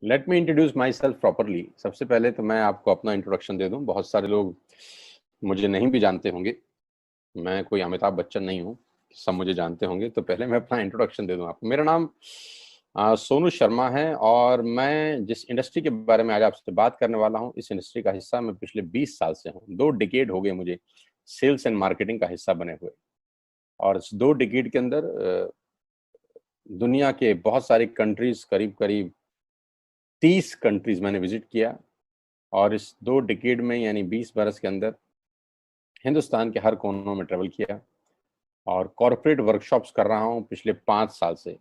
Let me introduce my self properly. सबसे पहले तो मैं आपको अपना इंट्रोडक्शन दे दूं। बहुत सारे लोग मुझे नहीं भी जानते होंगे। मैं कोई अमिताभ बच्चन नहीं हूं, सब मुझे जानते होंगे। तो पहले मैं अपना इंट्रोडक्शन दे दूं आपको। मेरा नाम सोनू शर्मा है और मैं जिस इंडस्ट्री के बारे में आज आपसे बात करने वाला हूं, इस इंडस्ट्री का हिस्सा मैं पिछले 20 साल से हूं। 2 डिकेड हो गए मुझे सेल्स एंड मार्केटिंग का हिस्सा बने हुए। और इस 2 डिकेड के अंदर दुनिया के बहुत सारी कंट्रीज, करीब करीब 30 कंट्रीज मैंने विजिट किया। और इस 2 डिकेड में यानी 20 बरस के अंदर हिंदुस्तान के हर कोनों में ट्रेवल किया और कॉरपोरेट वर्कशॉप्स कर रहा हूं पिछले 5 साल से।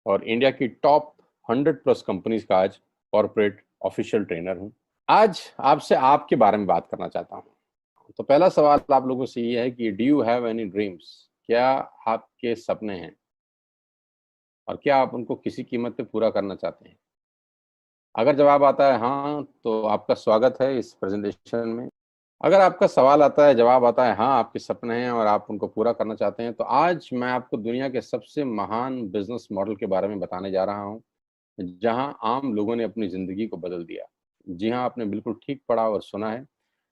और इंडिया की टॉप 100 प्लस कंपनीज का आज कॉरपोरेट ऑफिशियल ट्रेनर हूं। आज आपसे आपके बारे में बात करना चाहता हूं। तो पहला सवाल आप लोगों से ये है कि do you have any dreams? क्या आपके सपने हैं और क्या आप उनको किसी कीमत पे पूरा करना चाहते हैं? अगर जवाब आता है हाँ, तो आपका स्वागत है इस प्रेजेंटेशन में। अगर आपका सवाल आता है, जवाब आता है हाँ, आपके सपने हैं और आप उनको पूरा करना चाहते हैं, तो आज मैं आपको दुनिया के सबसे महान बिजनेस मॉडल के बारे में बताने जा रहा हूं, जहां आम लोगों ने अपनी जिंदगी को बदल दिया। जी हाँ, आपने बिल्कुल ठीक पढ़ा और सुना है।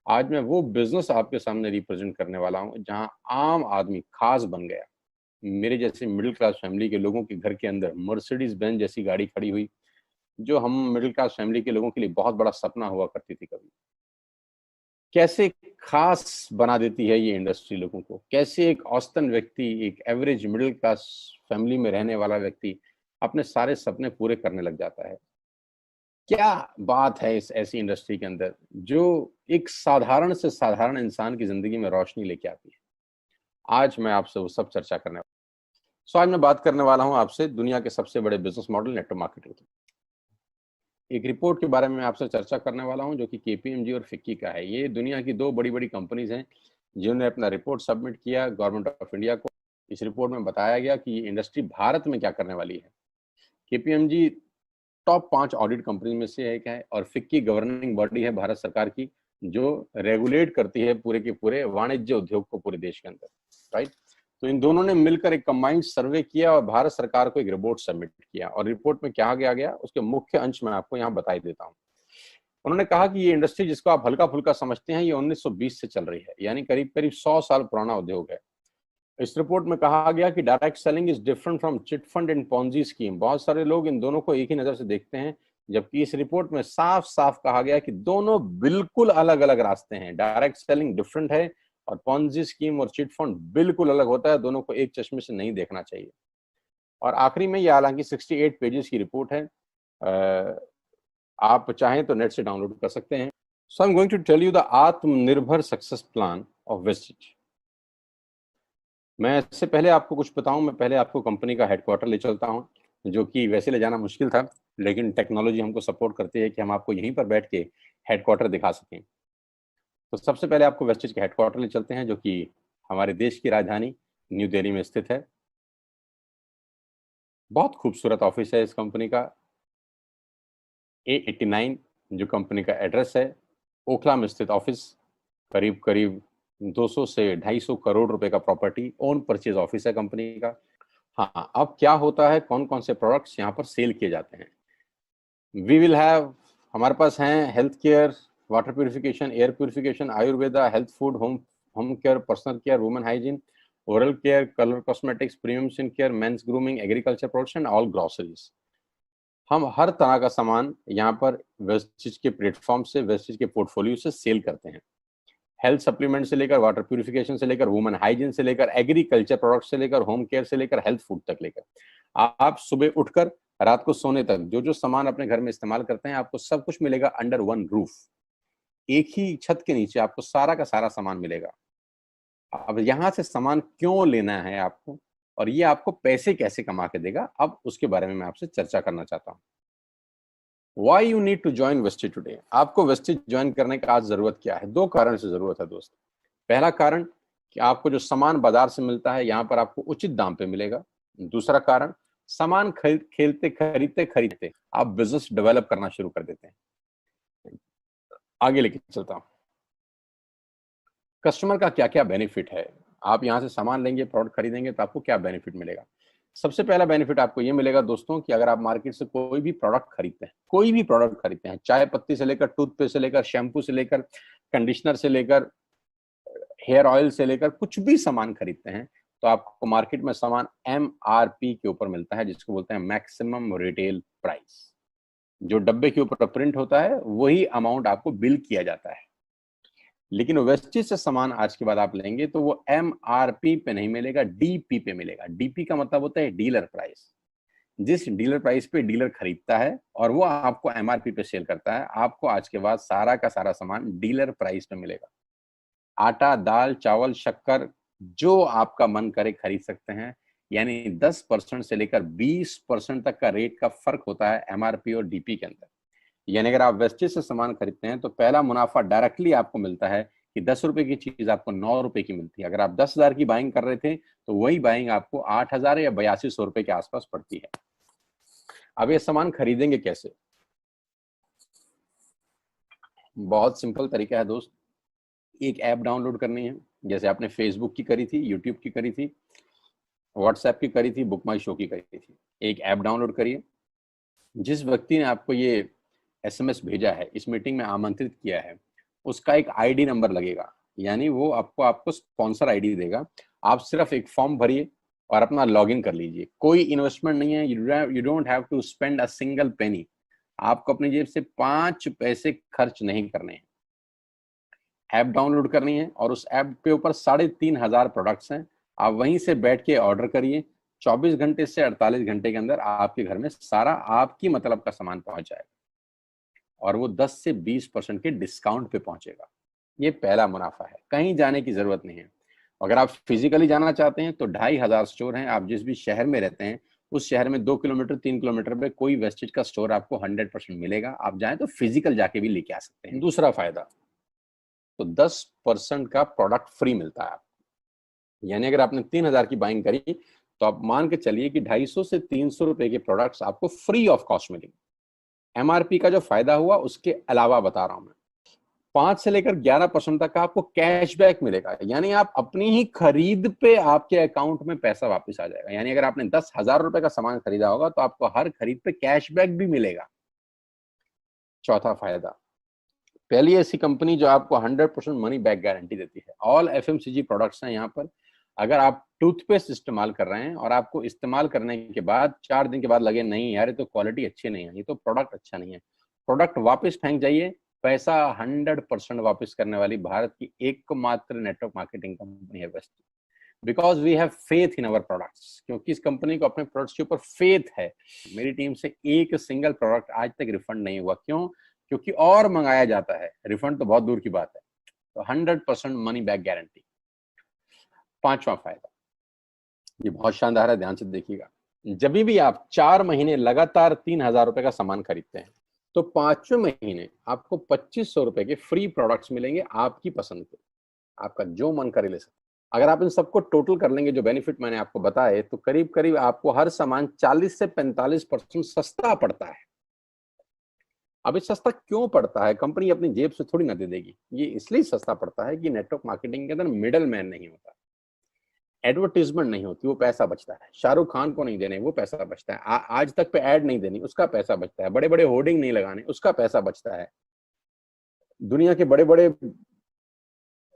आज मैं वो बिजनेस आपके सामने रिप्रेजेंट करने वाला हूं जहां आम आदमी खास बन गया। मेरे जैसे मिडिल क्लास फैमिली के लोगों के घर के अंदर मर्सिडीज बेंज जैसी गाड़ी खड़ी हुई, जो हम मिडिल क्लास फैमिली के लोगों के लिए बहुत बड़ा सपना हुआ करती थी कभी। कैसे खास बना देती है ये इंडस्ट्री लोगों को। कैसे एक औसतन व्यक्ति, एक एवरेज मिडिल क्लास फैमिली में रहने वाला व्यक्ति अपने सारे सपने पूरे करने लग जाता है। क्या बात है इस ऐसी इंडस्ट्री के अंदर जो एक साधारण से साधारण इंसान की जिंदगी में रोशनी लेके आती है। आज मैं आपसे वो सब चर्चा करने वाला हूं। आज मैं बात करने वाला हूं आपसे दुनिया के सबसे बड़े बिजनेस मॉडल नेटवर्क मार्केटिंग की। एक रिपोर्ट के बारे में आपसे चर्चा करने वाला हूं जो कि केपीएमजी और फिक्की का है। ये दुनिया की 2 बड़ी बड़ी कंपनीज हैं जिन्होंने अपना रिपोर्ट सबमिट किया गवर्नमेंट ऑफ इंडिया को। इस रिपोर्ट में बताया गया कि ये इंडस्ट्री भारत में क्या करने वाली है। केपीएमजी टॉप 5 ऑडिट कंपनी में से एक है और फिक्की गवर्निंग बॉडी है भारत सरकार की, जो रेगुलेट करती है पूरे के पूरे वाणिज्य उद्योग को पूरे देश के अंदर। राइट। तो इन दोनों ने मिलकर एक कंबाइंड सर्वे किया और भारत सरकार को एक रिपोर्ट सबमिट किया। और रिपोर्ट में क्या गया उसके मुख्य अंश में आपको यहाँ बता देता हूँ। उन्होंने कहा कि ये इंडस्ट्री जिसको आप हल्का फुल्का समझते हैं, ये 1920 से चल रही है, यानी करीब करीब 100 साल पुराना उद्योग है। इस रिपोर्ट में कहा गया कि direct selling is different from chit fund and Ponzi scheme. बहुत सारे लोग इन दोनों को एक ही नजर से देखते हैं, जबकि इस रिपोर्ट में साफ साफ कहा गया कि दोनों बिल्कुल अलग अलग रास्ते हैं। डायरेक्ट सेलिंग डिफरेंट है और पॉन्जी स्कीम और चिट फंड बिल्कुल अलग होता है। दोनों को एक चश्मे से नहीं देखना चाहिए। और आखिरी में ये हालांकि 68 पेजेस की रिपोर्ट है, आप चाहें तो नेट से डाउनलोड कर सकते हैं। So I am going to tell you the आत्मनिर्भर सक्सेस प्लान ऑफ वेस्टिज। मैं इससे पहले आपको कुछ बताऊं, मैं पहले आपको कंपनी का हेडक्वार्टर ले चलता हूं, जो कि वैसे ले जाना मुश्किल था, लेकिन टेक्नोलॉजी हमको सपोर्ट करती है कि हम आपको यहीं पर बैठ के हेडक्वार्टर दिखा सकें। तो सबसे पहले आपको वेस्टिज के हेडक्वार्टर ले चलते हैं, जो कि हमारे देश की राजधानी न्यू दिल्ली में स्थित है। बहुत खूबसूरत ऑफिस है इस कंपनी का। A89 जो कंपनी का एड्रेस है, ओखला में स्थित ऑफिस। करीब करीब 200 से 250 करोड़ रुपए का प्रॉपर्टी ओन परचेज ऑफिस है कंपनी का। हाँ, अब क्या होता है, कौन कौन से प्रोडक्ट्स यहाँ पर सेल किए जाते हैं। वी विल हैव, हमारे पास हैं health care, water purification, air purification, Ayurveda, health food, home home care, personal care, women hygiene, oral care, colour cosmetics, premium skin care, mains grooming, agriculture products and all groceries. हम हर तरह का सामान यहाँ पर Vestige के platform से, Vestige के portfolio से सेल करते हैं। हेल्थ सप्लीमेंट से लेकर, वाटर प्यूरिफिकेशन से लेकर, वुमेन हाइजीन से लेकर, एग्रीकल्चर प्रोडक्ट से लेकर, होम केयर से लेकर, हेल्थ फूड तक लेकर, आप सुबह उठकर रात को सोने तक जो जो सामान अपने घर में इस्तेमाल करते हैं, आपको सब कुछ मिलेगा अंडर वन रूफ। एक ही छत के नीचे आपको सारा का सारा सामान मिलेगा। अब यहाँ से सामान क्यों लेना है आपको, और ये आपको पैसे कैसे कमा के देगा, अब उसके बारे में मैं आपसे चर्चा करना चाहता हूँ। Why you need to join Vestige today? आपको वेस्टिज ज्वाइन करने का आज जरूरत क्या है? 2 कारण से जरूरत है दोस्त। पहला कारण कि आपको जो सामान बाजार से मिलता है, यहाँ पर आपको उचित दाम पे मिलेगा। दूसरा कारण, सामान खरीदते खरीदते आप बिजनेस डेवलप करना शुरू कर देते हैं। आगे लेके चलता हूँ। कस्टमर का क्या क्या बेनिफिट है, आप यहाँ से सामान लेंगे, प्रोडक्ट खरीदेंगे तो आपको क्या बेनिफिट मिलेगा। सबसे पहला बेनिफिट आपको ये मिलेगा दोस्तों कि अगर आप मार्केट से कोई भी प्रोडक्ट खरीदते हैं, चाय पत्ती से लेकर, टूथपेस्ट से लेकर, शैम्पू से लेकर, कंडीशनर से लेकर, हेयर ऑयल से लेकर कुछ भी सामान खरीदते हैं, तो आपको मार्केट में सामान MRP के ऊपर मिलता है, जिसको बोलते हैं मैक्सिमम रिटेल प्राइस। जो डब्बे के ऊपर प्रिंट होता है वही अमाउंट आपको बिल किया जाता है। लेकिन वेस्टेज से सामान आज के बाद आप लेंगे तो वो MRP पे नहीं मिलेगा, DP पे मिलेगा। DP का मतलब होता है डीलर प्राइस। जिस डीलर प्राइस पे डीलर खरीदता है और वो आपको MRP पे सेल करता है, आपको आज के बाद सारा का सारा सामान डीलर प्राइस पे मिलेगा। आटा, दाल, चावल, शक्कर जो आपका मन करे खरीद सकते हैं। यानी 10% से लेकर 20% तक का रेट का फर्क होता है MRP और DP के अंदर। यानी अगर आप वेस्टेज से सामान खरीदते हैं तो पहला मुनाफा डायरेक्टली आपको मिलता है कि 10 रुपए की चीज आपको 9 रुपए की मिलती है। अगर आप 10,000 की बाइंग कर रहे थे तो वही बाइंग आपको 8,000 या 8200 रुपए के आसपास पड़ती है। अब ये सामान खरीदेंगे कैसे? बहुत सिंपल तरीका है दोस्त। एक ऐप डाउनलोड करनी है, जैसे आपने फेसबुक की करी थी, यूट्यूब की करी थी, व्हाट्सएप की करी थी, बुक माई शो की करी थी। एक ऐप डाउनलोड करिए। जिस व्यक्ति ने आपको ये SMS भेजा है, इस मीटिंग में आमंत्रित किया है, उसका एक ID नंबर लगेगा, यानी वो आपको स्पॉन्सर ID देगा। आप सिर्फ एक फॉर्म भरिए और अपना लॉगिन कर लीजिए। कोई इन्वेस्टमेंट नहीं है, you don't have to spend a single penny. आपको अपनी जेब से 5 पैसे खर्च नहीं करने हैं। ऐप डाउनलोड करनी है और उस ऐप के ऊपर 3,500 प्रोडक्ट्स हैं। आप वहीं से बैठ के ऑर्डर करिए। 24 घंटे से 48 घंटे के अंदर आपके घर में सारा आपकी मतलब का सामान पहुंच जाएगा और वो 10 से 20% के डिस्काउंट पे पहुंचेगा। ये पहला मुनाफा है, कहीं जाने की जरूरत नहीं है। अगर आप फिजिकली जाना चाहते हैं तो 2,500 स्टोर हैं। आप जिस भी शहर में रहते हैं उस शहर में 2 किलोमीटर 3 किलोमीटर पे कोई वेस्टेज का स्टोर आपको 100% मिलेगा। आप जाएं तो फिजिकल जाके भी लेके आ सकते हैं। दूसरा फायदा, तो 10% का प्रोडक्ट फ्री मिलता है आपको। यानी अगर आपने 3,000 की बाइंग करी तो आप मान के चलिए कि 250 से 300 रुपए के प्रोडक्ट्स आपको फ्री ऑफ कॉस्ट मिलेंगे। MRP का जो फायदा हुआ उसके अलावा बता रहा हूं मैं, 5 से लेकर 11% तक का आपको कैशबैक मिलेगा। यानी आप अपनी ही खरीद पे आपके अकाउंट में पैसा वापस आ जाएगा। यानी अगर आपने 10,000 रुपए का सामान खरीदा होगा तो आपको हर खरीद पे कैशबैक भी मिलेगा। चौथा फायदा, पहली ऐसी कंपनी जो आपको 100% मनी बैक गारंटी देती है। ऑल FMCG प्रोडक्ट्स हैं यहाँ पर। अगर आप टूथपेस्ट इस्तेमाल कर रहे हैं और आपको इस्तेमाल करने के बाद 4 दिन के बाद लगे नहीं यार ये तो क्वालिटी अच्छी नहीं है, ये तो प्रोडक्ट अच्छा नहीं है, प्रोडक्ट वापस फेंक जाइए। पैसा 100% वापस करने वाली भारत की एकमात्र नेटवर्क मार्केटिंग कंपनी है best. Because we have faith in our products, क्योंकि इस कंपनी को अपने प्रोडक्ट्स के ऊपर फेथ है। मेरी टीम से एक सिंगल प्रोडक्ट आज तक रिफंड नहीं हुआ। क्यों? क्योंकि और मंगाया जाता है, रिफंड तो बहुत दूर की बात है। तो 100% मनी बैक गारंटी। पांचवा फायदा, ये बहुत शानदार है, ध्यान से देखिएगा। जब भी आप 4 महीने लगातार 3,000 रुपए का सामान खरीदते हैं तो 5वें महीने आपको 2,500 रुपए के फ्री प्रोडक्ट्स मिलेंगे आपकी पसंद के। आपका जो मन करे ले सकते। अगर आप इन सबको टोटल कर लेंगे, जो बेनिफिट मैंने आपको बताए, तो करीब करीब आपको हर सामान 40 से 45% सस्ता पड़ता है। अब ये सस्ता क्यों पड़ता है? कंपनी अपनी जेब से थोड़ी ना दे देगी। ये इसलिए सस्ता पड़ता है कि नेटवर्क मार्केटिंग के अंदर मिडल मैन नहीं होता, एडवर्टीजमेंट नहीं होती, वो पैसा बचता है। शाहरुख खान को नहीं देने, वो पैसा बचता है। आज तक पे ऐड नहीं देनी, उसका पैसा बचता है। बड़े बड़े होर्डिंग नहीं लगाने, उसका पैसा बचता है। दुनिया के बड़े बड़े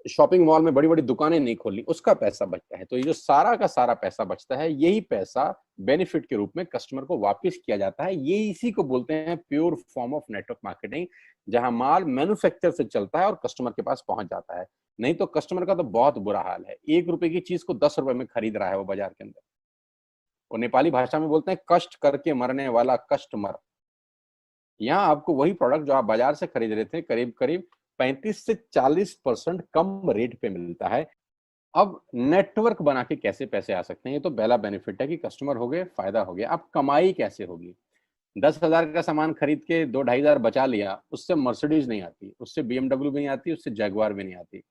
शॉपिंग मॉल में बड़ी बड़ी दुकानें नहीं खोलनी, उसका पैसा बचता है। तो ये जो सारा का सारा पैसा बचता है, यही पैसा बेनिफिट के रूप में कस्टमर को वापस किया जाता है। ये इसी को बोलते हैं pure form of network marketing, जहां माल मैन्युफैक्चर से चलता है और कस्टमर के पास पहुंच जाता है। नहीं तो कस्टमर का तो बहुत बुरा हाल है। 1 रुपए की चीज को 10 रुपए में खरीद रहा है वो बाजार के अंदर। वो नेपाली भाषा में बोलते हैं कष्ट करके मरने वाला कस्टमर। यहाँ आपको वही प्रोडक्ट जो आप बाजार से खरीद रहे थे करीब करीब 35 से 40% कम रेट पे मिलता है। अब नेटवर्क बना के कैसे पैसे आ सकते हैं? ये तो पहला बेनिफिट है कि कस्टमर हो गए, फायदा हो गया। अब कमाई कैसे होगी? 10,000 का सामान खरीद के 2-2,500 बचा लिया, उससे मर्सिडीज नहीं आती, उससे BMW भी नहीं आती, उससे जगुआर भी नहीं आती,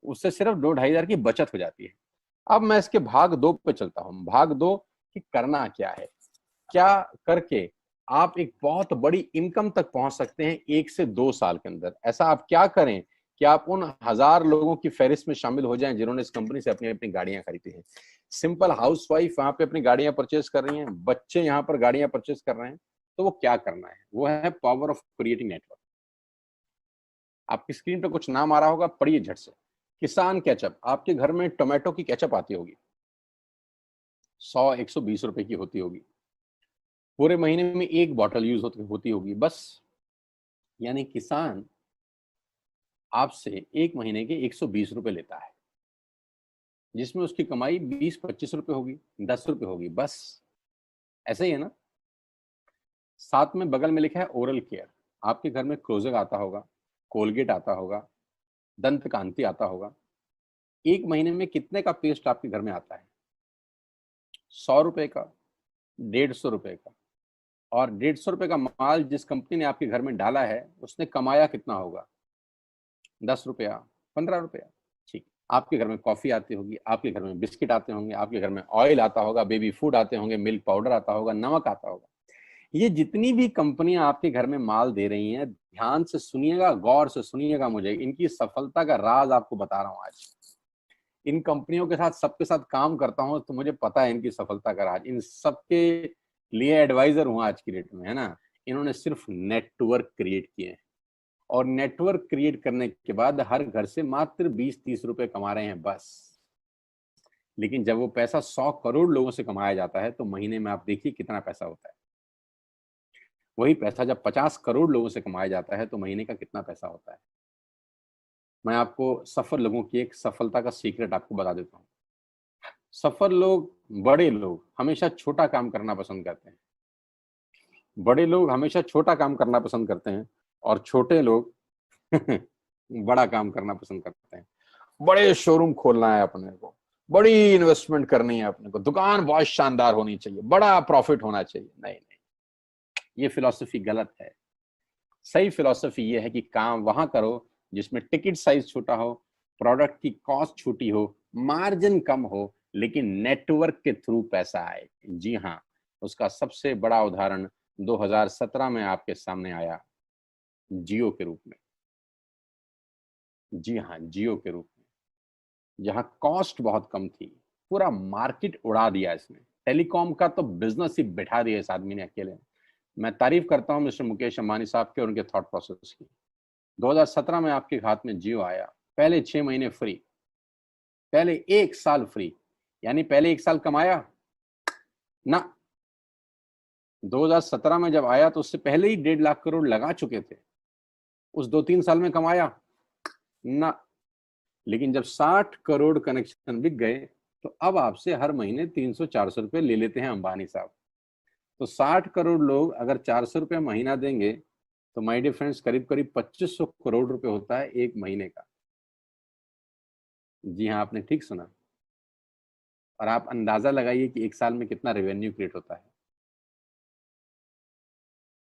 उससे सिर्फ 2-2,500 की बचत हो जाती है। अब मैं इसके भाग 2 पे चलता हूँ। भाग 2 कि करना क्या है, क्या करके आप एक बहुत बड़ी इनकम तक पहुंच सकते हैं 1 से 2 साल के अंदर। ऐसा आप क्या करें कि आप उन 1000 लोगों की फहरिस्त में शामिल हो जाएं जिन्होंने इस कंपनी से अपनी अपनी गाड़ियां खरीदी हैं। सिंपल हाउसवाइफ वहां पे अपनी गाड़ियां परचेज कर रही हैं, बच्चे यहाँ पर गाड़ियां परचेज कर रहे हैं, तो वो क्या करना है, वो है पावर ऑफ क्रिएटिंग नेटवर्क। आपकी स्क्रीन पे कुछ नाम आ रहा होगा, पढ़िए झट से। किसान केचप, आपके घर में टोमेटो की केचप आती होगी, 100-120 रुपए की होती होगी, पूरे महीने में एक बॉटल यूज होती होगी बस। यानी किसान आपसे एक महीने के 120 रुपए लेता है, जिसमें उसकी कमाई 20-25 रुपए होगी, 10 रुपए होगी बस। ऐसे ही है ना। साथ में बगल में लिखा है ओरल केयर। आपके घर में क्लोजर आता होगा, कोलगेट आता होगा, दंत कांति आता होगा। एक महीने में कितने का पेस्ट आपके घर में आता है? 100 रुपए का, 150 रुपए का। और 150 रुपए का माल जिस कंपनी ने आपके घर में डाला है, उसने कमाया कितना होगा? 10 रुपया, 15 रुपया। ठीक। आपके घर में कॉफी आती होगी, आपके घर में बिस्किट आते होंगे, आपके घर में ऑयल आता होगा, बेबी फूड आते होंगे, मिल्क पाउडर आता होगा, नमक आता होगा। ये जितनी भी कंपनियां आपके घर में माल दे रही हैं, ध्यान से सुनिएगा, गौर से सुनिएगा, मुझे इनकी सफलता का राज आपको बता रहा हूं आज। इन कंपनियों के साथ, सबके साथ काम करता हूं, तो मुझे पता है इनकी सफलता का राज। इन सबके लिए एडवाइजर हूं आज की डेट में, है ना। इन्होंने सिर्फ नेटवर्क क्रिएट किए हैं, और नेटवर्क क्रिएट करने के बाद हर घर से मात्र 20-30 रुपए कमा रहे हैं बस। लेकिन जब वो पैसा 100 करोड़ लोगों से कमाया जाता है, तो महीने में आप देखिए कितना पैसा होता है। वही पैसा जब 50 करोड़ लोगों से कमाया जाता है, तो महीने का कितना पैसा होता है। मैं आपको सफल लोगों की एक सफलता का सीक्रेट आपको बता देता हूँ। सफल लोग, बड़े लोग हमेशा छोटा काम करना पसंद करते हैं। बड़े लोग हमेशा छोटा काम करना पसंद करते हैं, और छोटे लोग बड़ा काम करना पसंद करते हैं। बड़े शोरूम खोलना है अपने को, बड़ी इन्वेस्टमेंट करनी है अपने को, दुकान बहुत शानदार होनी चाहिए, बड़ा प्रॉफिट होना चाहिए। नहीं नहीं, ये फिलॉसफी गलत है। सही फिलॉसफी ये है कि काम वहां करो जिसमें टिकट साइज छोटा हो, प्रोडक्ट की कॉस्ट छोटी हो, मार्जिन कम हो, लेकिन नेटवर्क के थ्रू पैसा आए। जी हाँ, उसका सबसे बड़ा उदाहरण 2017 में आपके सामने आया, जियो के रूप में। जी हाँ, जियो के रूप में, जहां कॉस्ट बहुत कम थी, पूरा मार्केट उड़ा दिया इसने। टेलीकॉम का तो बिजनेस ही बैठा दिया इस आदमी ने अकेले। मैं तारीफ करता हूं मिस्टर मुकेश अंबानी साहब के और उनके थॉट प्रोसेस की। 2017 में आपके हाथ में जियो आया, पहले 6 महीने फ्री, पहले 1 साल फ्री। यानी पहले 1 साल कमाया ना। 2017 में जब आया तो उससे पहले ही 1.5 लाख करोड़ लगा चुके थे। उस 2-3 साल में कमाया ना। लेकिन जब 60 करोड़ कनेक्शन बिक गए, तो अब आपसे हर महीने 300-400 रुपए ले लेते हैं अंबानी साहब। तो 60 करोड़ लोग अगर 400 रुपये महीना देंगे, तो माय डियर फ्रेंड्स, करीब करीब 2500 करोड़ रुपए होता है एक महीने का। जी हाँ, आपने ठीक सुना। और आप अंदाजा लगाइए कि 1 साल में कितना रेवेन्यू क्रिएट होता है।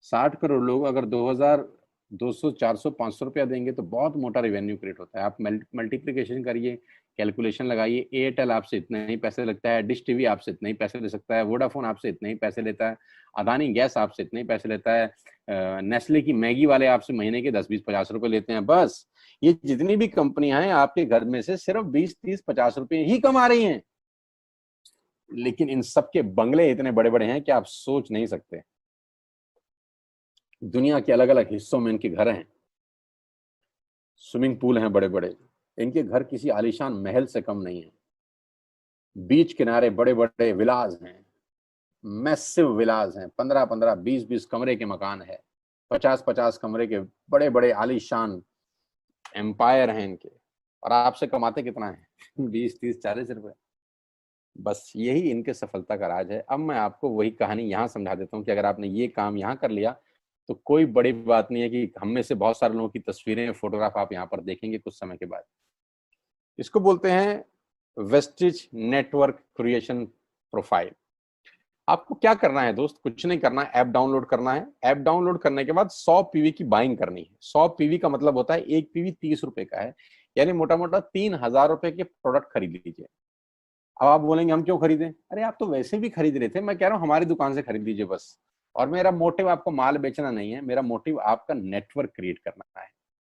60 करोड़ लोग अगर 2000, 200, 400, 500 रुपया देंगे, तो बहुत मोटा रेवेन्यू क्रिएट होता है। आप मल्टीप्लीकेशन करिए, कैलकुलेशन लगाइए। एयरटेल आपसे इतने ही पैसे लगता है, डिश टीवी आपसे इतने ही पैसे ले सकता है, वोडाफोन आपसे इतने ही पैसे लेता है, अदानी गैस आपसे इतने ही पैसे लेता है, नेस्ले की मैगी वाले आपसे महीने के 10-20-50 रुपए लेते हैं बस। ये जितनी भी कंपनियां हैं, आपके घर में से सिर्फ 20-30-50 रुपए ही कमा रही हैं। लेकिन इन सबके बंगले इतने बड़े बड़े हैं कि आप सोच नहीं सकते। दुनिया के अलग अलग हिस्सों में इनके घर हैं, स्विमिंग पूल हैं बड़े बड़े। इनके घर किसी आलीशान महल से कम नहीं है। बीच किनारे बड़े बड़े विलाज हैं, मैसिव विलाज हैं, 15-15, 20-20 कमरे के मकान है, 50-50 कमरे के बड़े बड़े आलीशान एम्पायर हैं इनके। और आपसे कमाते कितना है? 20-30-40 रुपए। बस यही इनके सफलता का राज है। अब मैं आपको वही कहानी यहाँ समझा देता हूँ कि अगर आपने ये काम यहाँ कर लिया, तो कोई बड़ी बात नहीं है कि हम में से बहुत सारे लोगों की तस्वीरें, फोटोग्राफ आप यहाँ पर देखेंगे कुछ समय के बाद। इसको बोलते हैं वेस्टिज नेटवर्क क्रिएशन प्रोफाइल। आपको क्या करना है दोस्त? कुछ नहीं करना है, ऐप डाउनलोड करना है। ऐप डाउनलोड करने के बाद 100 पीवी की बाइंग करनी है। 100 पीवी का मतलब होता है एक पीवी 30 रुपए का है, यानी मोटा मोटा 3000 रुपए के प्रोडक्ट खरीद लीजिए। अब आप बोलेंगे हम क्यों खरीदें? अरे आप तो वैसे भी खरीद रहे थे, मैं कह रहा हूँ हमारी दुकान से खरीद लीजिए बस। और मेरा मोटिव आपको माल बेचना नहीं है, मेरा मोटिव आपका नेटवर्क क्रिएट करना है।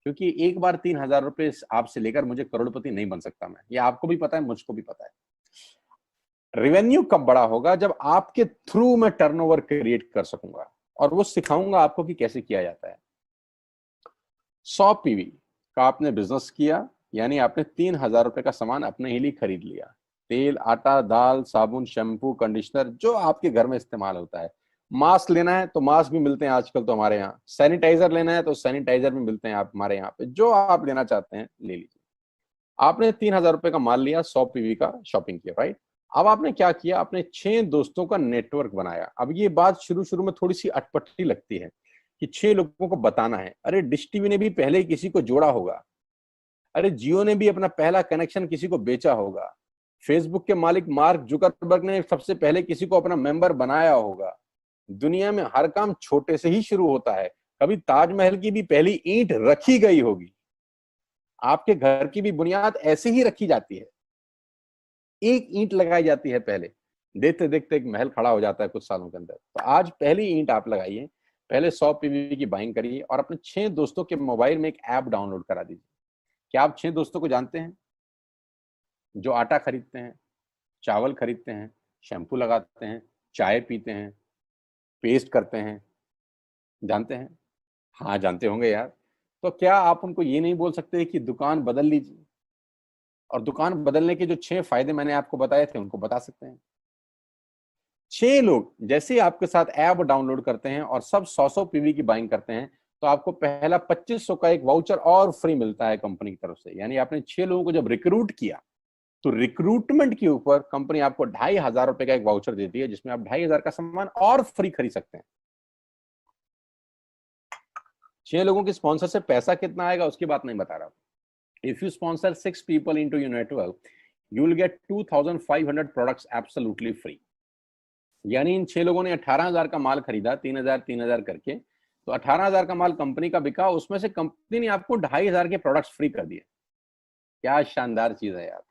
क्योंकि एक बार 3000 रुपए आपसे लेकर मुझे करोड़पति नहीं बन सकता मैं, ये आपको भी पता है, मुझको भी पता है। रेवेन्यू कब बड़ा होगा? जब आपके थ्रू मैं टर्नओवर क्रिएट कर सकूंगा और वो सिखाऊंगा आपको कि कैसे किया जाता है। 100 पीवी का आपने बिजनेस किया, यानी आपने 3,000 रुपए का सामान अपने ही लिए खरीद लिया। तेल, आटा, दाल, साबुन, शैम्पू, कंडीशनर, जो आपके घर में इस्तेमाल होता है। मास्क लेना है तो मास्क भी मिलते हैं आजकल तो हमारे यहाँ। सैनिटाइजर लेना है तो सैनिटाइजर भी मिलते हैं आप हमारे यहाँ पे। जो आप लेना चाहते हैं ले लीजिए। आपने 3,000 रुपए का माल लिया, 100 पीवी का शॉपिंग किया, राइट? अब आपने क्या किया? आपने 6 दोस्तों का नेटवर्क बनाया। अब ये बात शुरू शुरू में थोड़ी सी अटपटी लगती है कि 6 लोगों को बताना है। अरे डिश टीवी ने भी पहले किसी को जोड़ा होगा। अरे जियो ने भी अपना पहला कनेक्शन किसी को बेचा होगा। फेसबुक के मालिक मार्क जुकरबर्ग ने सबसे पहले किसी को अपना मेंबर बनाया होगा। दुनिया में हर काम छोटे से ही शुरू होता है। कभी ताजमहल की भी पहली ईंट रखी गई होगी। आपके घर की भी बुनियाद ऐसे ही रखी जाती है। एक ईंट लगाई जाती है पहले, देखते देखते एक महल खड़ा हो जाता है कुछ सालों के अंदर। तो आज पहली ईंट आप लगाइए, पहले 100 पीवी की बाइंग करिए और अपने 6 दोस्तों के मोबाइल में एक ऐप डाउनलोड करा दीजिए। क्या आप 6 दोस्तों को जानते हैं जो आटा खरीदते हैं, चावल खरीदते हैं, शैम्पू लगाते हैं, चाय पीते हैं, पेस्ट करते हैं? जानते हैं? हाँ जानते होंगे यार। तो क्या आप उनको ये नहीं बोल सकते कि दुकान बदल लीजिए? और दुकान बदलने के जो 6 फायदे मैंने आपको बताए थे उनको बता सकते हैं। 6 लोग जैसे ही आपके साथ ऐप डाउनलोड करते हैं और सब 100-100 पीवी की बाइंग करते हैं, तो आपको पहला 2500 का एक वाउचर और फ्री मिलता है कंपनी की तरफ से। यानी आपने 6 लोगों को जब रिक्रूट किया, तो रिक्रूटमेंट के ऊपर कंपनी आपको 2,500 रुपए का एक वाउचर देती है, जिसमें आप 2,500 का सामान और फ्री खरीद सकते हैं। 6 लोगों के स्पॉन्सर से पैसा कितना आएगा उसकी बात नहीं बता रहा। If you sponsor 6 people into your network, you will get 2,500 products absolutely free. यानी इन 6 लोगों ने 18,000 का माल खरीदा, 3,000 करके, तो 18,000 का माल कंपनी का बिका, उसमें से कंपनी ने आपको 2,500 के प्रोडक्ट्स फ्री कर दिए। क्या शानदार चीज है यार,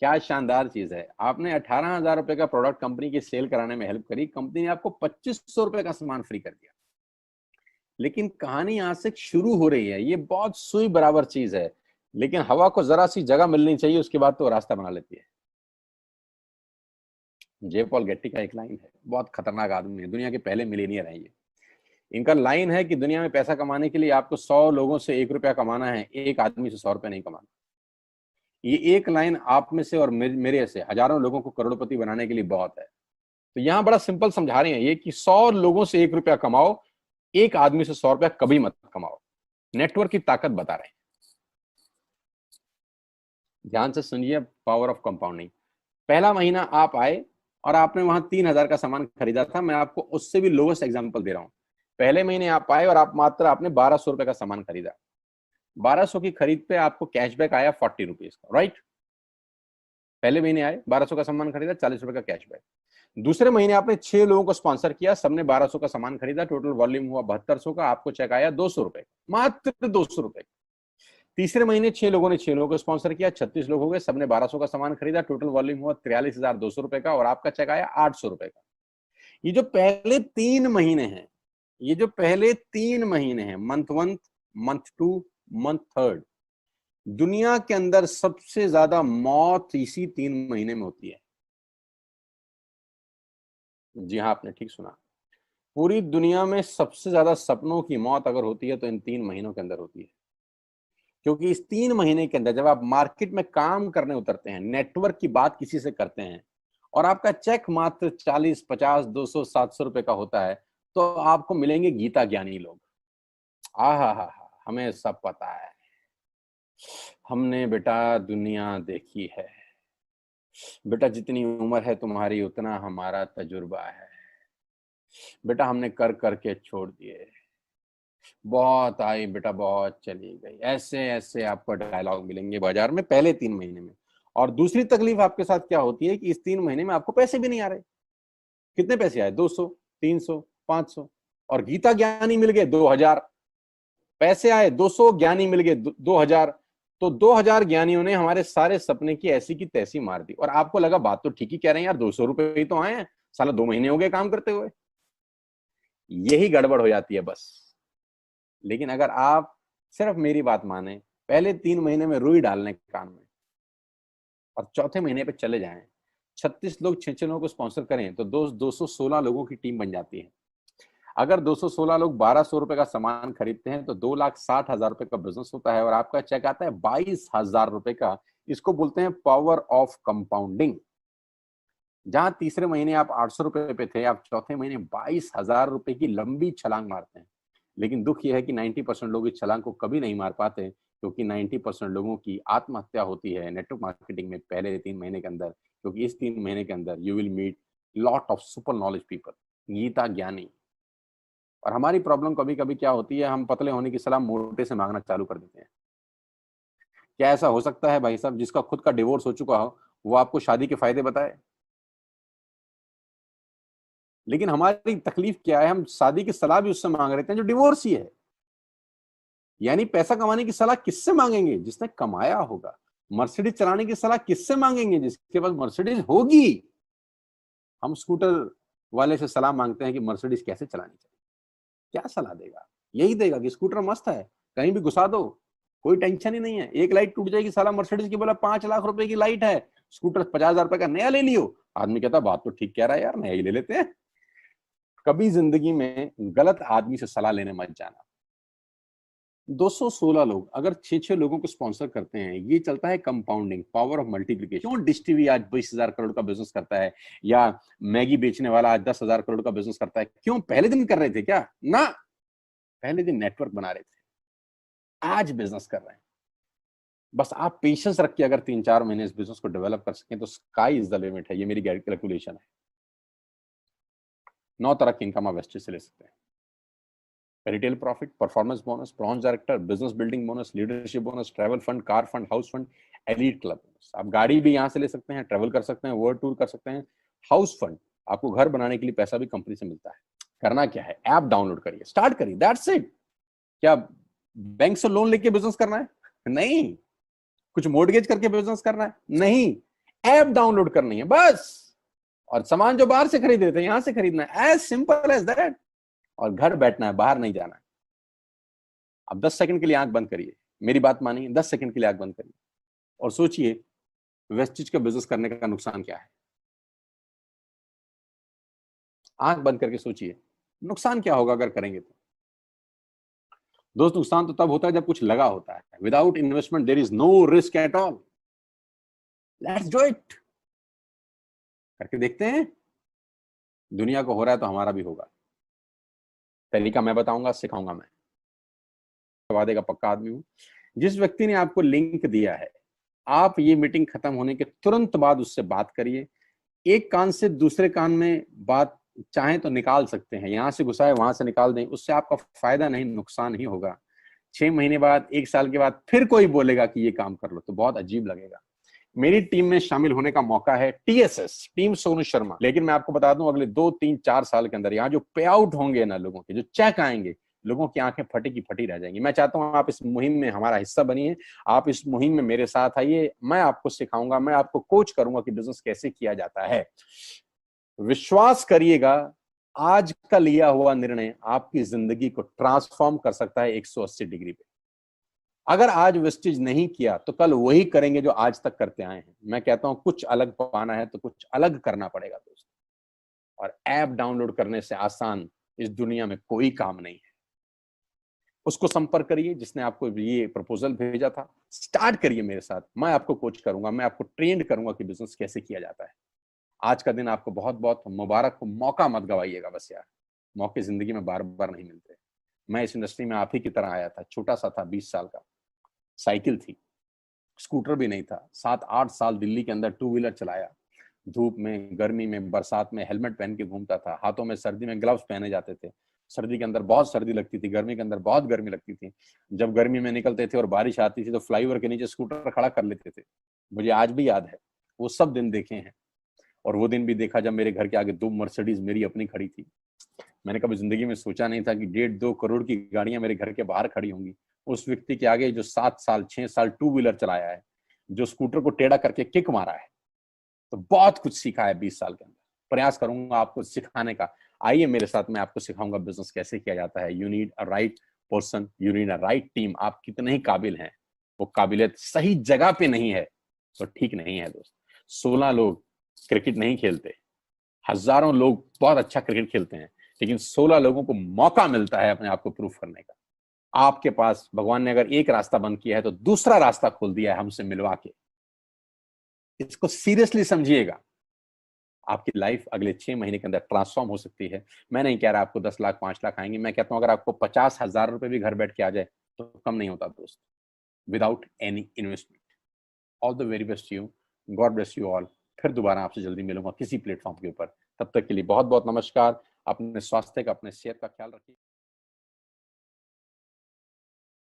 क्या शानदार चीज है। आपने 18,000 रुपए का प्रोडक्ट कंपनी की सेल कराने में हेल्प करी, कंपनी ने आपको 2,500 रुपए का सामान फ्री कर दिया। लेकिन कहानी यहां से शुरू हो रही है। ये बहुत सुई बराबर चीज है, लेकिन हवा को जरा सी जगह मिलनी चाहिए, उसके बाद तो रास्ता बना लेती है। जे पॉल गेट्टी का एक लाइन है, बहुत खतरनाक आदमी है, दुनिया के पहले मिलीनियर हैं ये। इनका लाइन है कि दुनिया में पैसा कमाने के लिए आपको 100 लोगों से 1 रुपया कमाना है, एक आदमी से 100 रुपया नहीं कमाना। ये एक लाइन आप में से और मेरे से हजारों लोगों को करोड़पति बनाने के लिए बहुत है। तो यहां बड़ा सिंपल समझा रहे हैं ये कि 100 लोगों से 1 रुपया कमाओ, एक आदमी से 100 रुपया कभी मत कमाओ। नेटवर्क की ताकत बता रहे हैं। ध्यान से सुनिए, पावर ऑफ कंपाउंडिंग। पहला महीना आप आए और आपने वहां 3,000 का सामान खरीदा था। मैं आपको उससे भी लोवेस्ट एग्जांपल दे रहा हूं। पहले महीने आप आए और मात्र आपने 1,200 रुपए का सामान खरीदा। 1,200 की खरीद पे आपको कैशबैक आया 40 रुपीज का, राइट? पहले महीने आए, 1,200 का सामान खरीदा, 40 रुपए का कैशबैक। दूसरे महीने आपने 6 लोगों को स्पॉन्सर किया, सबने 1,200 का सामान खरीदा, टोटल वॉल्यूम हुआ 7,200 का, आपको चेक आया 200 रुपए, मात्र 200 रुपए। तीसरे महीने 6 लोगों ने 6 लोगों को स्पॉन्सर किया, 36 लोग हो गए, सबने 1,200 का सामान खरीदा, टोटल वॉल्यूम हुआ 43,200 रुपए का, और आपका चेक आया 800 रुपए का। ये जो पहले 3 महीने हैं, ये जो पहले 3 महीने हैं, मंथ 1, मंथ 2, मंथ 3, दुनिया के अंदर सबसे ज्यादा मौत इसी 3 महीने में होती है। जी हाँ, आपने ठीक सुना। पूरी दुनिया में सबसे ज्यादा सपनों की मौत अगर होती है तो इन 3 महीनों के अंदर होती है। क्योंकि इस 3 महीने के अंदर जब आप मार्केट में काम करने उतरते हैं, नेटवर्क की बात किसी से करते हैं और आपका चेक मात्र 40, 50, 200, 700 रुपए का होता है, तो आपको मिलेंगे गीता ज्ञानी लोग। हा, हमें सब पता है, हमने बेटा दुनिया देखी है, बेटा जितनी उम्र है तुम्हारी उतना हमारा तजुर्बा है, बेटा हमने कर करके छोड़ दिए, बहुत आई बेटा बहुत चली गई। ऐसे ऐसे आपको डायलॉग मिलेंगे बाजार में पहले 3 महीने में। और दूसरी तकलीफ आपके साथ क्या होती है कि इस 3 महीने में आपको पैसे भी नहीं आ रहे। कितने पैसे आए? 200, 300, 500, और गीता ज्ञानी मिल गए 2,000। पैसे आए 200, ज्ञानी मिल गए 2,000। तो 2,000 ज्ञानियों ने हमारे सारे सपने की ऐसी की तैसी मार दी। और आपको लगा बात तो ठीक ही कह रहे हैं यार, 200 रुपए ही तो आए हैं, साला 2 महीने हो गए काम करते हुए। यही गड़बड़ हो जाती है बस। लेकिन अगर आप सिर्फ मेरी बात माने, पहले 3 महीने में रुई डालने कान में और चौथे महीने पे चले जाएं, 36 लोग 6 लोगों को स्पॉन्सर करें तो 216 लोगों की टीम बन जाती है। अगर 216 लोग 1200 रुपए का सामान खरीदते हैं तो 2,60,000 रुपए का बिजनेस होता है और आपका चेक आता है 22,000 रुपए का। इसको बोलते हैं पावर ऑफ कंपाउंडिंग। जहां तीसरे महीने आप 800 रुपए पे थे, आप चौथे महीने 22,000 रुपए की लंबी छलांग मारते हैं। लेकिन दुख यह है कि 90% लोग इस छलांग को कभी नहीं मार पाते, क्योंकि 90% लोगों की आत्महत्या होती है नेटवर्क मार्केटिंग में पहले 3 महीने के अंदर। क्योंकि इस 3 महीने के अंदर you will meet lot of super knowledge people, Gita ज्ञानी। और हमारी प्रॉब्लम कभी कभी क्या होती है, हम पतले होने की सलाह मोटे से मांगना चालू कर देते हैं। क्या ऐसा हो सकता है भाई साहब, जिसका खुद का डिवोर्स हो चुका हो वो आपको शादी के फायदे बताए? लेकिन हमारी तकलीफ क्या है, हम शादी की सलाह भी उससे मांग रहे हैं जो डिवोर्स ही है। यानी पैसा कमाने की सलाह किससे मांगेंगे? जिसने कमाया होगा। मर्सिडीज चलाने की सलाह किससे मांगेंगे? जिसके पास मर्सिडीज होगी। हम स्कूटर वाले से सलाह मांगते हैं कि मर्सिडीज कैसे चलानी चाहिए। क्या सलाह देगा? यही देगा कि स्कूटर मस्त है, कहीं भी घुसा दो, कोई टेंशन ही नहीं है। एक लाइट टूट जाएगी, साला मर्सिडीज की बोला 5 लाख रुपए की लाइट है, स्कूटर 50,000 रुपए का नया ले लियो। आदमी कहता बात तो ठीक कह रहा है यार, नया ही ले लेते हैं। कभी जिंदगी में गलत आदमी से सलाह लेने मत जाना। 216 लोग अगर 6 लोगों को स्पॉन्सर करते हैं, ये चलता है कंपाउंडिंग, पावर ऑफ मल्टीप्लिकेशन। क्यों डिश टीवी आज 20,000 करोड़ का बिजनेस करता है, या मैगी बेचने वाला आज 10,000 करोड़ का बिजनेस करता है? क्यों? पहले दिन कर रहे थे क्या? ना, पहले दिन नेटवर्क बना रहे थे, आज बिजनेस कर रहे हैं। बस आप पेशेंस रख के अगर 3-4 महीने इस बिजनेस को डेवलप कर सकें तो स्काई इज द लिमिट है। ये मेरी कैलकुलेशन है। 9 तरह की इनकम आप वेस्टेज से ले सकते हैं। Retail profit, performance bonus, bronze director, business building bonus, leadership bonus, travel fund, car fund, house fund, elite club bonus. आप गाड़ी भी यहां से ले सकते हैं, ट्रैवल कर सकते हैं, वर्ल्ड टूर कर सकते हैं। हाउस फंड, आपको घर बनाने के लिए पैसा भी कंपनी से मिलता है। करना क्या है, ऐप डाउनलोड करिए, स्टार्ट करिए, दैट्स इट। क्या बैंक से लोन लेके बिजनेस करना है? नहीं। कुछ मोर्टगेज करके बिजनेस करना है? नहीं। ऐप डाउनलोड करनी है बस। और सामान जो बाहर से खरीद रहे थे यहां से खरीदना है, एज सिंपल एज दैट। और घर बैठना है, बाहर नहीं जाना है। अब 10 सेकंड के लिए आंख बंद करिए, मेरी बात मानिए, 10 सेकंड के लिए आंख बंद करिए और सोचिए वेस्टिज का बिजनेस करने का नुकसान क्या है। आंख बंद करके सोचिए नुकसान क्या होगा अगर करेंगे तो। दोस्त, नुकसान तो तब होता है जब कुछ लगा होता है। Without investment there is no risk at all. Let's do it. करके देखते हैं। दुनिया को हो रहा है तो हमारा भी होगा। तरीका मैं बताऊंगा, सिखाऊंगा मैं। वादे का पक्का आदमी हूं। जिस व्यक्ति ने आपको लिंक दिया है, आप ये मीटिंग खत्म होने के तुरंत बाद उससे बात करिए। एक कान से दूसरे कान में बात चाहें तो निकाल सकते हैं, यहां से घुसाए वहां से निकाल दें, उससे आपका फायदा नहीं नुकसान ही होगा। 6 महीने बाद, 1 साल के बाद फिर कोई बोलेगा कि ये काम कर लो तो बहुत अजीब लगेगा। मेरी टीम में शामिल होने का मौका है, टीएसएस, टीम सोनू शर्मा। लेकिन मैं आपको बता दूं, अगले 2-3-4 साल के अंदर यहाँ जो पे आउट होंगे ना लोगों के, जो चेक आएंगे, लोगों की आंखें फटी की फटी रह जाएंगी। मैं चाहता हूं आप इस मुहिम में हमारा हिस्सा बनिए। आप इस मुहिम में मेरे साथ आइए, मैं आपको सिखाऊंगा, मैं आपको कोच करूंगा कि बिजनेस कैसे किया जाता है। विश्वास करिएगा, आज का लिया हुआ निर्णय आपकी जिंदगी को ट्रांसफॉर्म कर सकता है 180 डिग्री पे। अगर आज वेस्टेज नहीं किया तो कल वही करेंगे जो आज तक करते आए हैं। मैं कहता हूं कुछ अलग पाना है तो कुछ अलग करना पड़ेगा दोस्त। और ऐप डाउनलोड करने से आसान इस दुनिया में कोई काम नहीं है। उसको संपर्क करिए जिसने आपको ये प्रपोजल भेजा था। स्टार्ट करिए मेरे साथ, मैं आपको कोच करूंगा, मैं आपको ट्रेंड करूंगा कि बिजनेस कैसे किया जाता है। आज का दिन आपको बहुत बहुत मुबारक हो। मौका मत गवाइएगा बस यार, मौके जिंदगी में बार बार नहीं मिलते। मैं इस इंडस्ट्री में आप ही की तरह आया था, छोटा सा था, 20 साल का, साइकिल थी, स्कूटर भी नहीं था। 7-8 साल दिल्ली के अंदर टू व्हीलर चलाया, धूप में, गर्मी में, बरसात में हेलमेट पहन के घूमता था, हाथों में सर्दी में ग्लव्स पहने जाते थे। सर्दी के अंदर बहुत सर्दी लगती थी, गर्मी के अंदर बहुत गर्मी लगती थी। जब गर्मी में निकलते थे और बारिश आती थी तो फ्लाईओवर के नीचे स्कूटर खड़ा कर लेते थे। मुझे आज भी याद है, वो सब दिन देखे हैं। और वो दिन भी देखा जब मेरे घर के आगे 2 मर्सिडीज मेरी अपनी खड़ी थी। मैंने कभी जिंदगी में सोचा नहीं था कि 1.5-2 करोड़ की गाड़ियां मेरे घर के बाहर खड़ी होंगी। उस व्यक्ति के आगे जो 7 साल 6 साल टू व्हीलर चलाया है, जो स्कूटर को टेढ़ा करके किक मारा है, तो बहुत कुछ सीखा है 20 साल के अंदर। प्रयास करूंगा आपको सिखाने का। आइए मेरे साथ, मैं आपको सिखाऊंगा बिजनेस कैसे किया जाता है। You need a right person, you need a right team. आप कितने ही काबिल हैं, वो काबिलियत सही जगह पे नहीं है तो ठीक नहीं है दोस्त। 16 लोग क्रिकेट नहीं खेलते, हजारों लोग बहुत अच्छा क्रिकेट खेलते हैं, लेकिन 16 लोगों को मौका मिलता है अपने आप को प्रूफ करने का। आपके पास भगवान ने अगर एक रास्ता बंद किया है तो दूसरा रास्ता खोल दिया है हमसे मिलवा के। इसको सीरियसली समझिएगा। आपकी लाइफ अगले 6 महीने के अंदर ट्रांसफॉर्म हो सकती है। मैं नहीं कह रहा आपको 10 लाख 5 लाख आएंगे, मैं कहता हूं अगर आपको 50,000 रुपए भी घर बैठ के आ जाए तो कम नहीं होता दोस्त, without any investment. All the very best you, God bless you all. फिर दोबारा आपसे जल्दी मिलूंगा किसी प्लेटफॉर्म के ऊपर। तब तक के लिए बहुत बहुत नमस्कार। अपने स्वास्थ्य का, अपने सेहत का ख्याल रखिए।